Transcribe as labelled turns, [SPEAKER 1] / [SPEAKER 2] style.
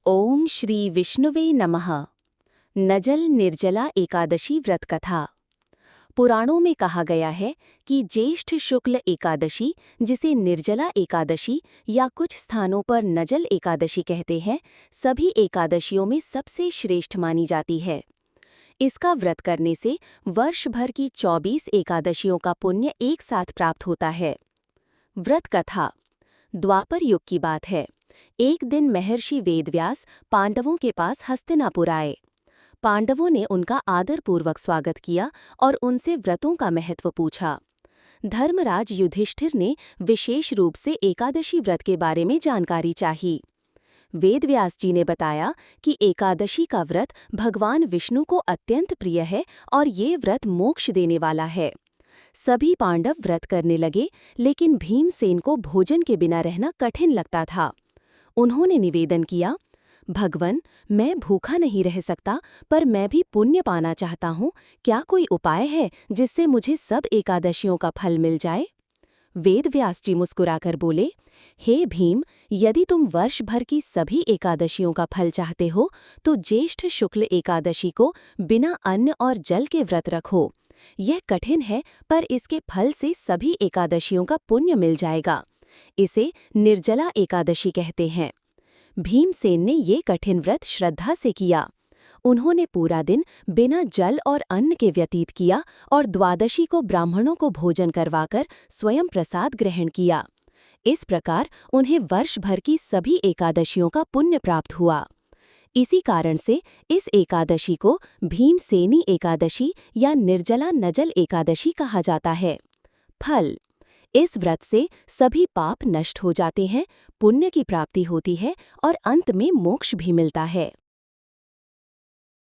[SPEAKER 1] ओम श्री विष्णुवे नमः। नजल निर्जला एकादशी व्रत कथा। पुराणों में कहा गया है कि ज्येष्ठ शुक्ल एकादशी, जिसे निर्जला एकादशी या कुछ स्थानों पर नजल एकादशी कहते हैं, सभी एकादशियों में सबसे श्रेष्ठ मानी जाती है। इसका व्रत करने से वर्ष भर की 24 एकादशियों का पुण्य एक साथ प्राप्त होता है। व्रत कथा द्वापर युग की बात है। एक दिन महर्षि वेदव्यास पांडवों के पास हस्तिनापुर आए। पांडवों ने उनका आदरपूर्वक स्वागत किया और उनसे व्रतों का महत्व पूछा। धर्मराज युधिष्ठिर ने विशेष रूप से एकादशी व्रत के बारे में जानकारी चाही। वेदव्यास जी ने बताया कि एकादशी का व्रत भगवान विष्णु को अत्यंत प्रिय है और ये व्रत मोक्ष देने वाला है। सभी पांडव व्रत करने लगे, लेकिन भीमसेन को भोजन के बिना रहना कठिन लगता था। उन्होंने निवेदन किया, भगवन, मैं भूखा नहीं रह सकता, पर मैं भी पुण्य पाना चाहता हूँ। क्या कोई उपाय है जिससे मुझे सब एकादशियों का फल मिल जाए? वेदव्यास जी मुस्कुराकर बोले, हे भीम, यदि तुम वर्ष भर की सभी एकादशियों का फल चाहते हो तो ज्येष्ठ शुक्ल एकादशी को बिना अन्न और जल के व्रत रखो। यह कठिन है, पर इसके फल से सभी एकादशियों का पुण्य मिल जाएगा। इसे निर्जला एकादशी कहते हैं। भीमसेन ने ये कठिन व्रत श्रद्धा से किया। उन्होंने पूरा दिन बिना जल और अन्न के व्यतीत किया और द्वादशी को ब्राह्मणों को भोजन करवाकर स्वयं प्रसाद ग्रहण किया। इस प्रकार उन्हें वर्ष भर की सभी एकादशियों का पुण्य प्राप्त हुआ। इसी कारण से इस एकादशी को भीमसेनी एकादशी या निर्जला नजल एकादशी कहा जाता है। फल: इस व्रत से सभी पाप नष्ट हो जाते हैं, पुण्य की प्राप्ति होती है और अंत में मोक्ष भी मिलता है।